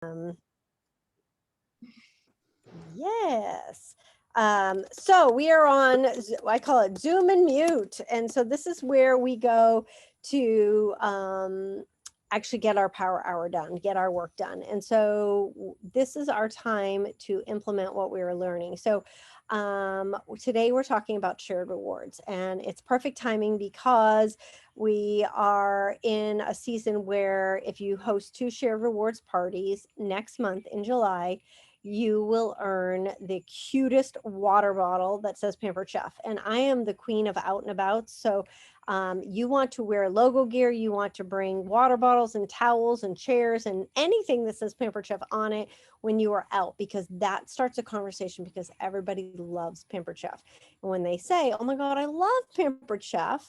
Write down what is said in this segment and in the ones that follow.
Um, yes. So we are on, I call it Zoom and Mute. And so this is where we go to actually get our power hour done, get our work done. And so this is our time to implement what we were learning. So today we're talking about shared rewards, and it's perfect timing because we are in a season where if you host 2 shared rewards parties next month in July, you will earn the cutest water bottle that says Pampered Chef. And I am the queen of out and about. So you want to wear logo gear, you want to bring water bottles and towels and chairs and anything that says Pampered Chef on it when you are out, because that starts a conversation, because everybody loves Pampered Chef. And when they say, oh my God, I love Pampered Chef,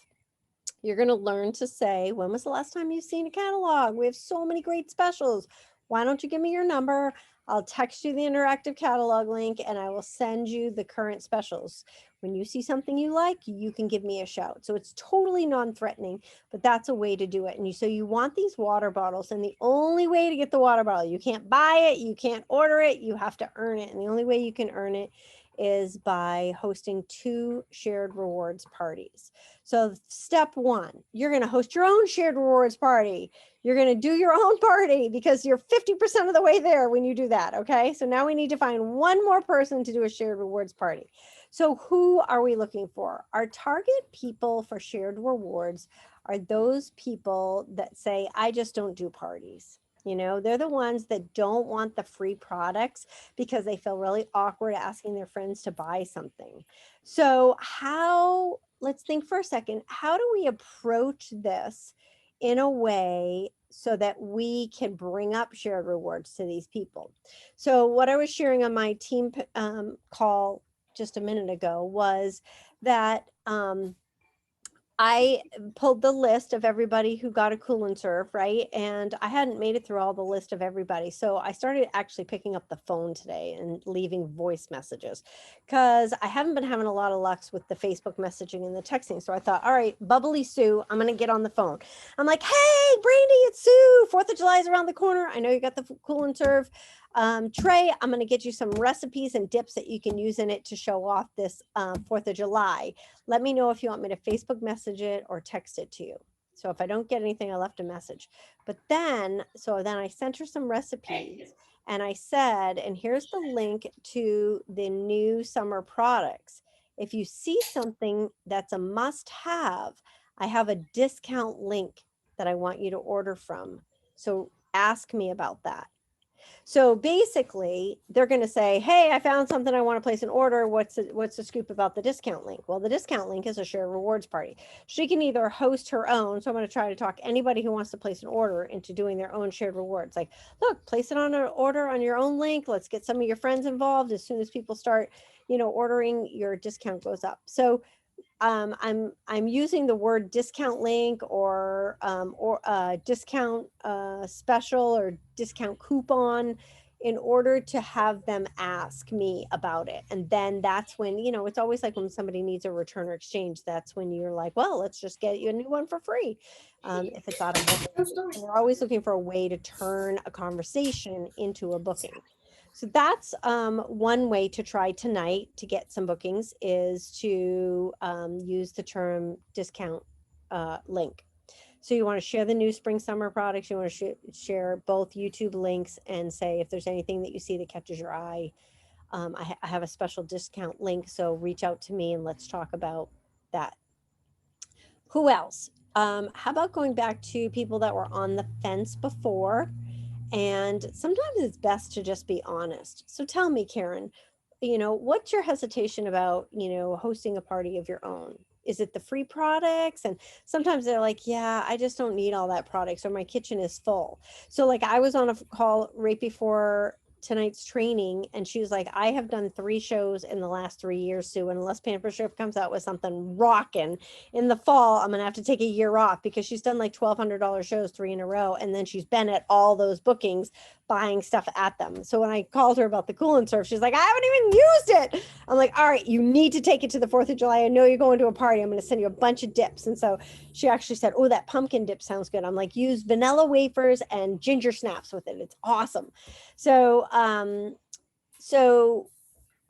you're going to learn to say, when was the last time you've seen a catalog? We have so many great specials. Why don't you give me your number? I'll text you the interactive catalog link and I will send you the current specials. When you see something you like, you can give me a shout. So it's totally non-threatening, but that's a way to do it. And so you want these water bottles, and the only way to get the water bottle, you can't buy it, you can't order it, you have to earn it. And the only way you can earn it is by hosting 2 shared rewards parties. So step 1, you're going to host your own shared rewards party. You're going to do your own party because you're 50% of the way there when you do that. Okay. So now we need to find one more person to do a shared rewards party. So who are we looking for? Our target people for shared rewards are those people that say, I just don't do parties. You know, they're the ones that don't want the free products because they feel really awkward asking their friends to buy something. So let's think for a second, how do we approach this in a way so that we can bring up shared rewards to these people? So what I was sharing on my team call just a minute ago was that I pulled the list of everybody who got a cool and serve, right? And I hadn't made it through all the list of everybody. So I started actually picking up the phone today and leaving voice messages, because I haven't been having a lot of luck with the Facebook messaging and the texting. So I thought, all right, Bubbly Sue, I'm going to get on the phone. I'm like, hey, Brandy, it's Sue. 4th of July is around the corner. I know you got the cool and serve. Trey, I'm going to get you some recipes and dips that you can use in it to show off this 4th of July. Let me know if you want me to Facebook message it or text it to you. So if I don't get anything, I left a message. But then I sent her some recipes and I said, and here's the link to the new summer products. If you see something that's a must have, I have a discount link that I want you to order from. So ask me about that. So basically, they're going to say, hey, I found something, I want to place an order. What's the scoop about the discount link? Well, the discount link is a shared rewards party. She can either host her own. So I'm going to try to talk anybody who wants to place an order into doing their own shared rewards. Like, look, place it on an order on your own link. Let's get some of your friends involved. As soon as people start, ordering, your discount goes up. So I'm using the word discount link or discount special or discount coupon in order to have them ask me about it. And then that's when, it's always like when somebody needs a return or exchange, that's when you're like, well, let's just get you a new one for free. If it's out of booking. So we're always looking for a way to turn a conversation into a booking. So that's one way to try tonight to get some bookings, is to use the term discount link. So you want to share the new spring summer products. You want to share both YouTube links and say, if there's anything that you see that catches your eye, I have a special discount link. So reach out to me and let's talk about that. Who else? How about going back to people that were on the fence before? And sometimes it's best to just be honest. So tell me, Karen, what's your hesitation about, hosting a party of your own? Is it the free products? And sometimes they're like, yeah, I just don't need all that products, or my kitchen is full. So like I was on a call right before tonight's training, and she was like, I have done 3 shows in the last 3 years, Sue, and unless Pamper Chef comes out with something rocking in the fall, I'm gonna have to take a year off, because she's done like $1,200 shows 3 in a row, and then she's been at all those bookings, buying stuff at them. So when I called her about the Cool and Surf, she's like, I haven't even used it. I'm like, all right, you need to take it to the 4th of July. I know you're going to a party. I'm going to send you a bunch of dips. And so she actually said, oh, that pumpkin dip sounds good. I'm like, use vanilla wafers and ginger snaps with it. It's awesome. So, so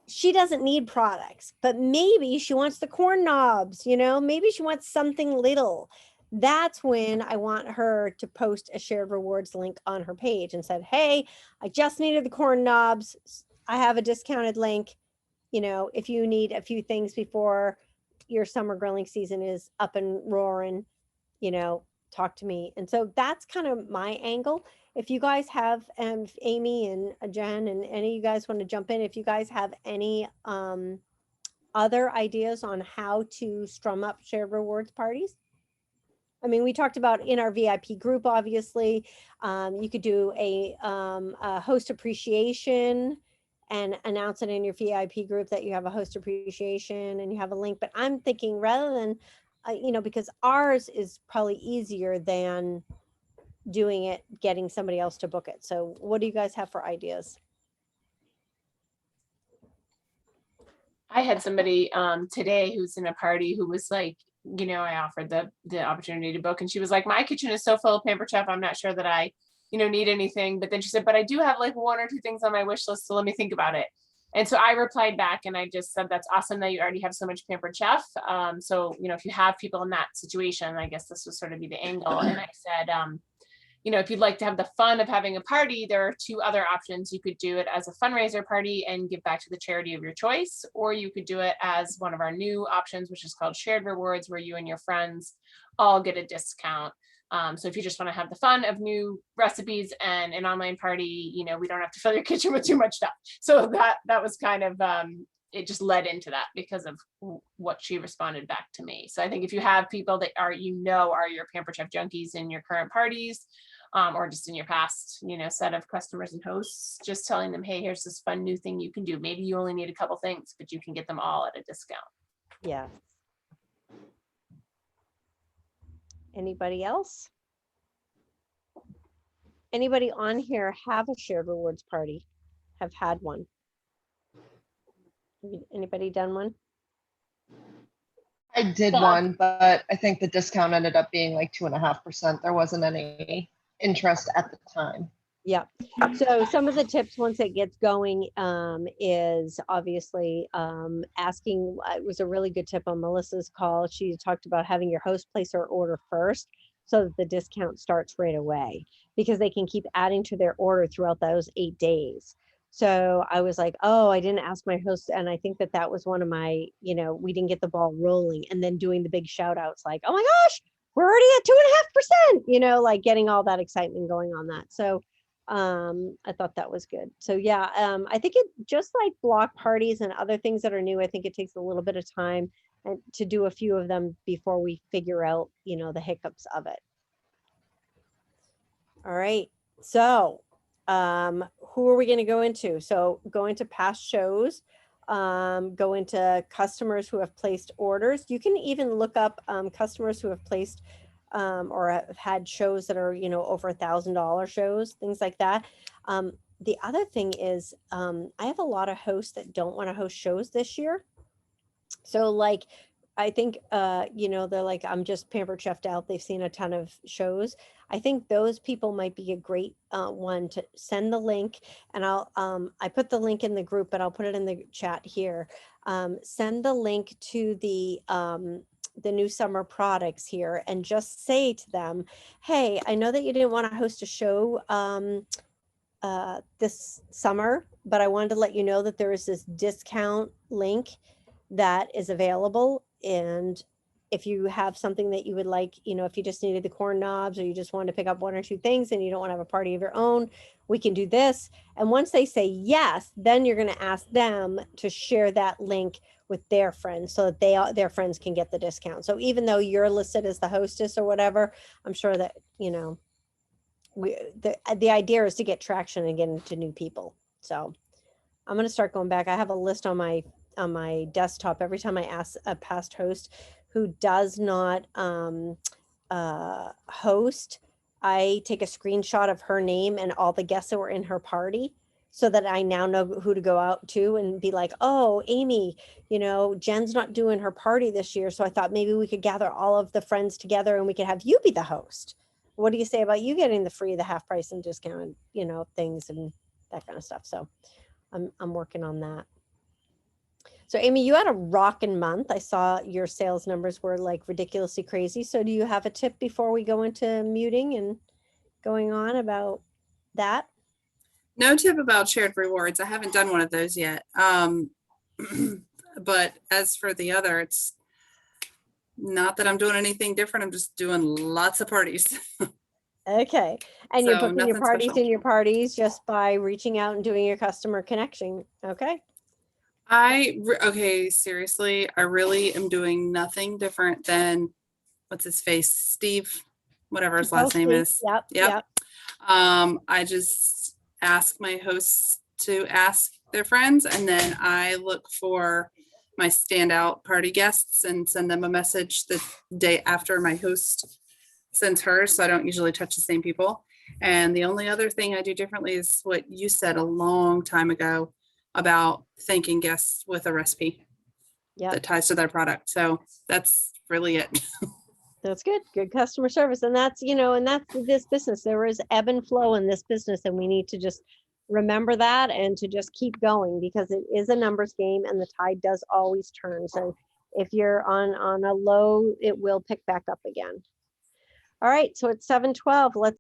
she doesn't need products, but maybe she wants the corn knobs, you know, maybe she wants something little. That's when I want her to post a shared rewards link on her page and said, hey, I just needed the corn knobs. I have a discounted link. You know, if you need a few things before your summer grilling season is up and roaring, you know, talk to me. And so that's kind of my angle. If you guys have, Amy and Jen and any of you guys want to jump in, if you guys have any other ideas on how to strum up shared rewards parties. I mean, we talked about in our VIP group, obviously, you could do a host appreciation and announce it in your VIP group that you have a host appreciation and you have a link. But I'm thinking rather than, you know, because ours is probably easier than doing it, getting somebody else to book it. So what do you guys have for ideas? I had somebody today who's in a party who was like, you know, I offered the opportunity to book, and she was like, my kitchen is so full of Pampered Chef, I'm not sure that I, you know, need anything. But then she said, but I do have like 1 or 2 things on my wish list, so let me think about it. And so I replied back and I just said, that's awesome that you already have so much Pampered Chef. So, you know, if you have people in that situation, I guess this would sort of be the angle. And I said, you know, if you'd like to have the fun of having a party, there are 2 other options. You could do it as a fundraiser party and give back to the charity of your choice, or you could do it as one of our new options, which is called shared rewards, where you and your friends all get a discount. So if you just want to have the fun of new recipes and an online party, you know, we don't have to fill your kitchen with too much stuff. So that was kind of, it just led into that because of what she responded back to me. So I think if you have people that are, you know, are your Pampered Chef junkies in your current parties, or just in your past, you know, set of customers and hosts, just telling them, hey, here's this fun new thing you can do. Maybe you only need a couple things, but you can get them all at a discount. Yeah. Anybody else? Anybody on here have a shared rewards party? Have had one? Anybody done one? I did one, but I think the discount ended up being like 2.5%. There wasn't any interest at the time. Yeah. So some of the tips once it gets going is obviously asking. It was a really good tip on Melissa's call. She talked about having your host place her order first so that the discount starts right away, because they can keep adding to their order throughout those 8 days. So I was like, oh, I didn't ask my host. And I think that was one of my, you know, we didn't get the ball rolling, and then doing the big shout outs like, oh my gosh, we're already at 2.5%, you know, like getting all that excitement going on that. So I thought that was good. So yeah, I think it just like block parties and other things that are new, I think it takes a little bit of time and to do a few of them before we figure out, you know, the hiccups of it. All right. So who are we going to go into? So go into past shows, go into customers who have placed orders. You can even look up customers who have placed or have had shows that are, you know, over $1,000 shows, things like that. The other thing is I have a lot of hosts that don't want to host shows this year. So like, I think, you know, they're like, I'm just Pampered Chef'd out. They've seen a ton of shows. I think those people might be a great one to send the link, and I'll, I put the link in the group, but I'll put it in the chat here. Send the link to the new summer products here and just say to them, hey, I know that you didn't want to host a show this summer, but I wanted to let you know that there is this discount link that is available. And if you have something that you would like, you know, if you just needed the corn knobs or you just wanted to pick up 1 or 2 things and you don't want to have a party of your own, we can do this. And once they say yes, then you're going to ask them to share that link with their friends so that their friends can get the discount. So even though you're listed as the hostess or whatever, I'm sure that, you know, the idea is to get traction and get into new people. So I'm going to start going back. I have a list on my desktop every time I ask a past host who does not host. I take a screenshot of her name and all the guests that were in her party, so that I now know who to go out to and be like, oh, Amy, Jen's not doing her party this year. So I thought maybe we could gather all of the friends together and we could have you be the host. What do you say about you getting the half price and discounted, things and that kind of stuff. So I'm working on that. So Amy, you had a rockin' month. I saw your sales numbers were like ridiculously crazy. So do you have a tip before we go into muting and going on about that? No tip about shared rewards. I haven't done one of those yet. But as for the other, it's not that I'm doing anything different. I'm just doing lots of parties. Okay. And you're So booking your nothing parties special. in your parties just by reaching out and doing your customer connection. Okay. Okay, seriously, I really am doing nothing different than what's his face, Steve, whatever his last name is. Yep. I just ask my hosts to ask their friends, and then I look for my standout party guests and send them a message the day after my host sends hers. So I don't usually touch the same people. And the only other thing I do differently is what you said a long time ago about thanking guests with a recipe that ties to their product. So that's really it. That's good. Good customer service. And that's, and that's this business. There is ebb and flow in this business, and we need to just remember that and to just keep going, because it is a numbers game and the tide does always turn. So if you're on a low, it will pick back up again. All right. So it's 7:12. Let's